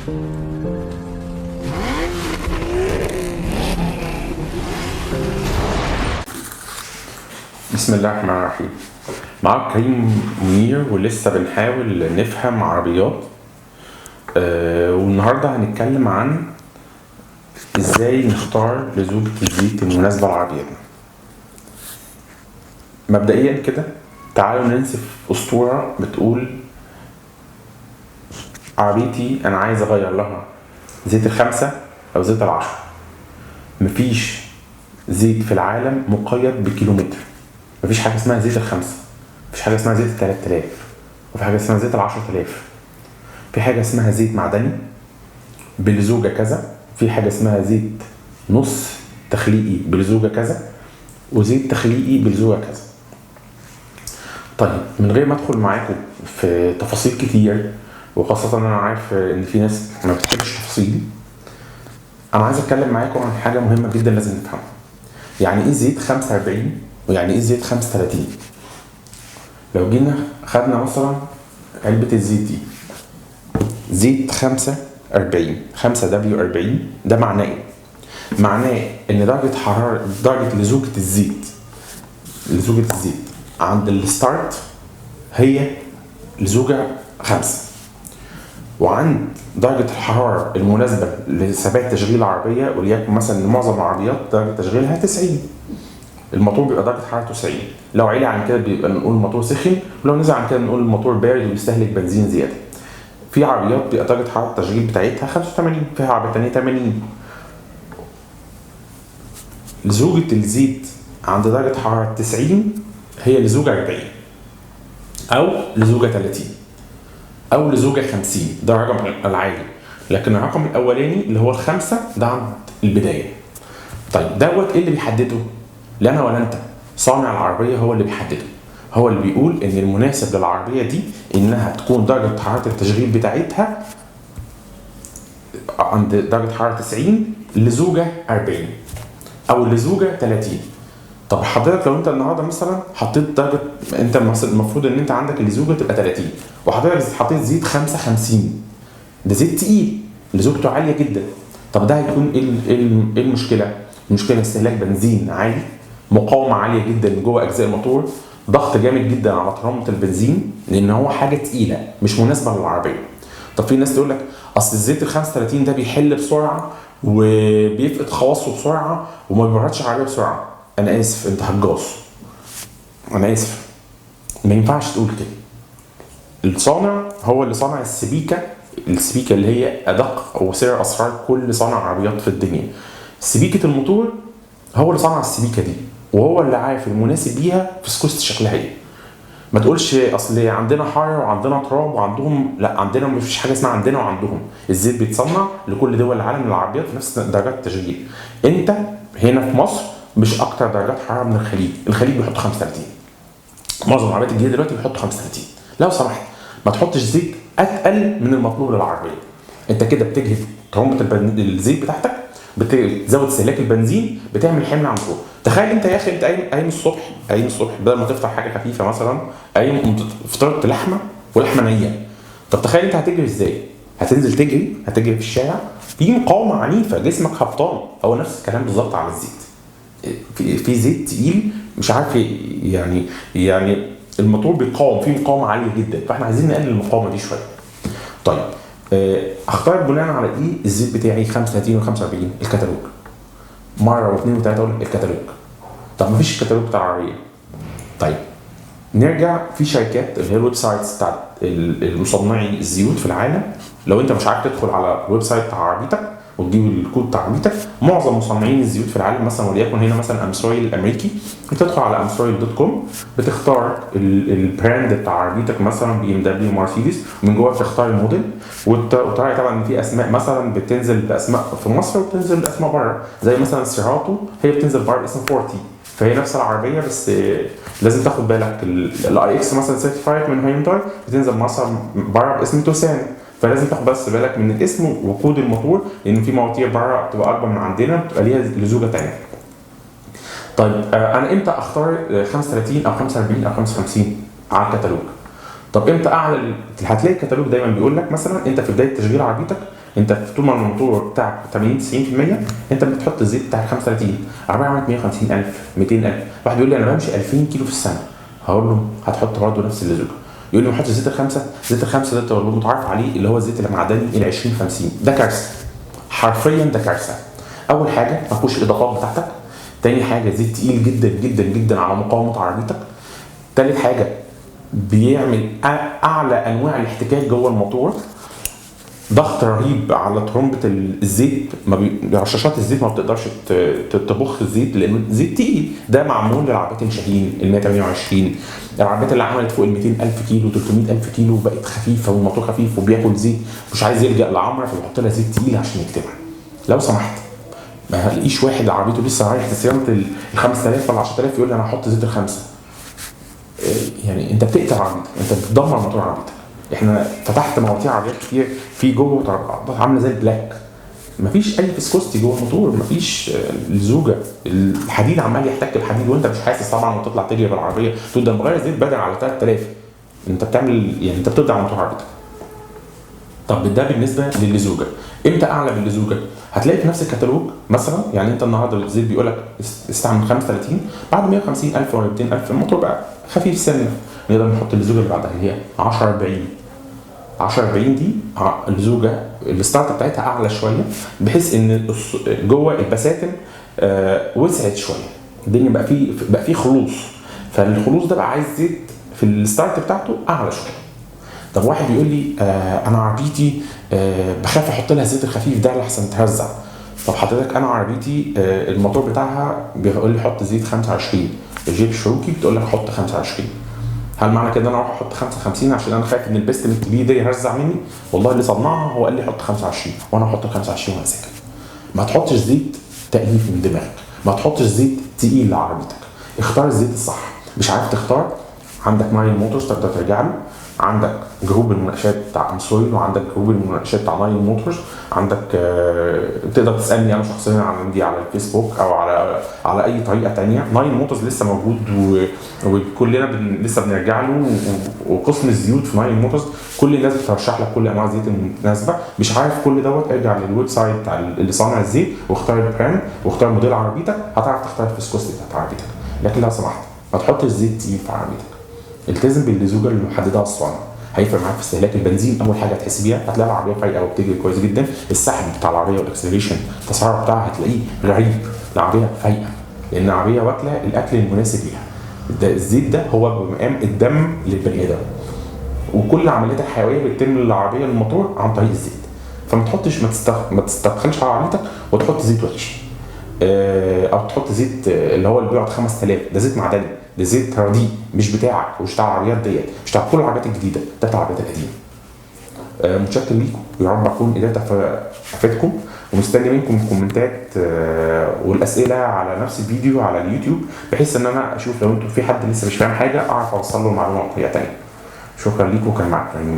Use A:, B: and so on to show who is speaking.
A: بسم الله الرحمن الرحيم. معاك كريم منير ولسه بنحاول نفهم عربيات. والنهارده هنتكلم عن ازاي نختار لزوجة الزيت المناسبة لعربيتنا. مبدئيا كده تعالوا ننسف اسطورة بتقول عربيتي انا عايز اغير لها زيت 5 او زيت 10. مفيش زيت في العالم مقيد بكيلومتر. مفيش حاجة اسمها زيت 5، مفيش حاجة اسمها زيت 3000، وفي حاجة اسمها زيت 10000. في حاجة اسمها زيت معدني بلزوجة كذا، في حاجة اسمها زيت نص تخليقي بلزوجة كذا، وزيت تخليقي بلزوجة كذا. طيب من غير ما ادخل معاكم في تفاصيل كتير، وخاصة انا عارف ان في ناس ما بتحبش تفاصيل، انا عايز اتكلم معاكم عن حاجة مهمة جدا لازم نفهمها. يعني ايه زيت 45 ويعني ايه زيت 35؟ لو جينا خدنا مثلا علبة الزيت دي، زيت 45 5W40، ده معناه ايه؟ معناه ان درجة لزوجة الزيت عند الستارت هي لزوجة 5، وعند درجة الحرارة المناسبة لثبات تشغيل العربية، وليكن مثلا معظم العربيات درجة تشغيلها 90، الموتور بيبقى درجة حرارته 90. لو عالي عن كده بيبقى نقول الموتور سخن، ولو نزل عن كده نقول الموتور بارد وبيستهلك بنزين زيادة. في عربيات بيبقى درجة حرارة التشغيل بتاعتها 85، في عربيات تانية 80. لزوجة الزيت عند درجة حرارة 90 هي لزوجة 40 أو لزوجة 30 أو لزوجة 50، ده الرقم العالي. لكن الرقم الأولاني اللي هو ال5 ده عند البداية. طيب دوت إيه اللي بيحدده؟ لا أنا ولا أنت، صانع العربية هو اللي بيحدده. هو اللي بيقول إن المناسب للعربية دي إنها تكون درجة حرارة التشغيل بتاعتها عند درجة حرارة 90 لزوجة 40 أو لزوجة 30. طب حضرتك لو انت النهارده مثلا حطيت درجه، انت المفروض ان انت عندك اللزوجه تبقى 30، وحضرتك حطيت زيت 55، ده زيت تقيل لزوجته عاليه جدا. طب ده هيكون ايه المشكله؟ المشكله استهلاك بنزين عالي، مقاومه عاليه جدا جوه اجزاء الموتور، ضغط جامد جدا على ترمبه البنزين، لان هو حاجه تقيله مش مناسبه للعربيه. طب في ناس تقول لك اصل الزيت ال 35 ده بيحل بسرعه وبيفقد خواصه بسرعه وما بيبردش العربيه بسرعه. انا اسف، انت هتجاص، انا اسف، ما ينفعش تقول كده. الصانع هو اللي صنع السبيكه اللي هي ادق وسر اسرار كل صانع عربيات في الدنيا. سبيكه الموتور هو اللي صنع السبيكه دي، وهو اللي عارف المناسب ليها في سكوست شكلها ايه. ما تقولش اصل عندنا حر وعندنا تراب وعندهم، لا، عندنا مفيش حاجه اسمها عندنا وعندهم. الزيت بيتصنع لكل دول العالم للعربيات في نفس درجات التشغيل. انت هنا في مصر مش اكتر درجات حراره من الخليج بيحطوا 35. معظم العربيات الجديده دلوقتي بيحطوا 35. لو سمحت ما تحطش زيت اتقل من المطلوب للعربيه. انت كده بتجهد ترمبه الزيت بتاعتك، بتزود استهلاك البنزين، بتعمل حمل على الموتور. تخيل انت يا اخي، انت قايم الصبح بدل ما تفطر حاجه خفيفه مثلا، قايم فطرت لحمه ولحمه نيه. طب تخيل انت هتجري ازاي؟ هتنزل هتجري في الشارع، في مقاومه عنيفه، جسمك هبطان. هو نفس الكلام بالظبط على الزيت. في زيت تقيل مش عارف يعني الموتور بيقاوم، فيه مقاومه عاليه جدا، فاحنا عايزين نقلل المقاومه دي شويه. طيب اختار بناء على ايه الزيت بتاعي 35 و45؟ الكتالوج. مره واثنين وثلاثه اقول الكتالوج. طب ما فيش الكتالوج بتاع العربيه. طيب نرجع في شركات اللي هي الويب سايتس بتاعت المصنعي الزيوت في العالم. لو انت مش عارف تدخل على الويب سايت بتاع عربيتك وتجيب الكود بتاع عربيتك، معظم مصنعين الزيوت في العالم مثلا، وليكن هنا مثلا امسرويل الامريكي، بتدخل على amsoil.com، بتختار البراند بتاع عربيتك مثلا بي ام دبليو، مرسيدس، من جوه بتختار الموديل، وتراعي طبعا ان في اسماء مثلا بتنزل باسماء في مصر وبتنزل باسماء بره، زي مثلا سيراتو هي بتنزل بره باسم 40، فهي نفس العربيه بس لازم تاخد بالك. الاي اكس مثلا سيرتيفايد من هيونداي بتنزل مصر بره باسم توسان، فلازم تاخد بس بالك من الاسم وكود الموتور، لان في مواتير بره بتبقى اكبر من عندنا بتبقى ليها لزوجه ثانيه. طيب انا امتى اختار 35 او 45 او 55 على الكتالوج؟ طب امتى اعلى؟ هتلاقي الكتالوج دايما بيقول لك مثلا انت في بدايه تشغيل عربيتك انت طول ما الموتور بتاعك 80 90% انت بتحط الزيت بتاعك 35. عربيه عملت 150,000 200,000، واحد يقول لي انا بمشي 2000 كيلو في السنه، هقول له هتحط برضه نفس اللزوجه. يقول لي ما احطش زيت الخمسه. زيت الخمسه ده اللي متعارف عليه اللي هو الزيت المعدني ال 20 50، ده كارثه، حرفيا ده كارثه. اول حاجه ما فيهوش الاضافات بتاعتك، تاني حاجه زيت تقيل جدا جدا جدا على مقاومه عربيتك، تالت حاجه بيعمل اعلى انواع الاحتكاك جوه الموتور، ضغط رهيب على ترمبه الزيت، رشاشات الزيت ما بتقدرش تبخ الزيت لانه الزيت تقيل. ده معمول للعربيات الشاهين ال 128، العربيات اللي عملت فوق ال 200,000 كيلو 300,000 كيلو وبقت خفيفه والموتور خفيف وبياكل زيت، مش عايز يلجا لعمره فبيحط لها زيت تقيل عشان يكتمها. لو سمحت ما هلاقيش واحد عربيته لسه رايح صيانه ال 5000 ولا 10,000 يقول لي انا هحط زيت الخمسه. يعني انت بتقتل عربيتك، انت بتدمر موتور عربيتك. احنا فتحت مواتير عربيات كتير في جوه عامله زي البلاك، مفيش اي فيسكوستي جوه الموتور، مفيش لزوجه، الحديد عمال يحتك بحديد وانت مش حاسس طبعا، وتطلع تجري بالعربيه تقول ده مغير زيت بدل على 3000. انت بتعمل يعني انت بتضيع موتور عربيتك. طب ده بالنسبه للزوجه. امتى اعلى باللزوجه؟ هتلاقي في نفس الكتالوج مثلا، يعني انت النهارده الزيت بيقول لك استعمل 35، بعد 150,000 ولا 200,000 الموتور بقى خفيف سنه، نقدر نحط اللزوجه اللي بعدها اللي هي 10 40. 10 40 دي اللزوجه الستارت بتاعتها اعلى شويه، بحيث ان جوه البساتم وسعت شويه، الدنيا بقى فيه خلوص، فالخلوص ده بقى عايز زيت في الستارت بتاعته اعلى شويه. طب واحد يقول لي انا عربيتي بخاف احط لها الزيت الخفيف ده لحسن تهزع. طب حضرتك انا عربيتي الموتور بتاعها بيقول لي حط زيت 25، الجيب الشروكي بتقول لك حط 25، هل معنى كده انا اروح احط 55 عشان انا خايف ان البستم الكبير ده يرزع مني؟ والله اللي صنعها هو قال لي حط 25 وانا هحط 25 وانا ساكت. ما تحطش زيت تأليف من دماغك، ما تحطش زيت تقيل لعربيتك، اختار الزيت الصح. مش عارف تختار، عندك نايل موتورز تقدر ترجع له، عندك جروب المناقشات بتاع امسويل، وعندك جروب المناقشات بتاع نايل موتورز، عندك تقدر تسالني انا شخصيا عندي على الفيسبوك او على اي طريقه تانية. نايل موتورز لسه موجود وكلنا لسه بنرجع له، وقسم الزيوت في نايل موتورز كل الناس بترشح لك كل انواع الزيت المناسبه. مش عارف كل دوت، ارجع للويب سايت بتاع اللي صانع الزيت واختار البراند واختار موديل عربيتك، هتعرف تختار الفيسكوستي بتاعت عربيتك. لكن لو سمحت ما تحطش زيت تقيل في عربيتك، التزم باللزوجه اللي محددها الصانع، هيفرق معاك في استهلاك البنزين. اول حاجه هتحس بيها، هتلاقي العربيه فايقه وبتجري كويس جدا، السحب بتاع العربيه والاكسلريشن التسارع بتاعها هتلاقيه غريب، العربيه فايقه لان العربيه واكله الاكل المناسب ليها. ده الزيت ده هو بمقام الدم للبني ادم، وكل العمليات الحيويه بتتم للعربيه الموتور عن طريق الزيت. فما تحطش ما تستدخلش على عربيتك وتحط زيت وحش، او تحط زيت اللي هو اللي بيقعد 5000، ده زيت معدني، ده زيت رديء مش بتاعك ومش بتاع العربيات ديت، مش بتاع كل العربيات الجديده، ده بتاع العربيات القديمه. متشكر ليكم، يا رب اكون قدرت افيدكم، ومستني منكم الكومنتات والاسئله على نفس الفيديو على اليوتيوب، بحيث ان انا اشوف لو انتم في حد لسه مش فاهم حاجه اعرف اوصل له المعلومه بطريقه ثانيه. شكرا ليكم، كان معاكم.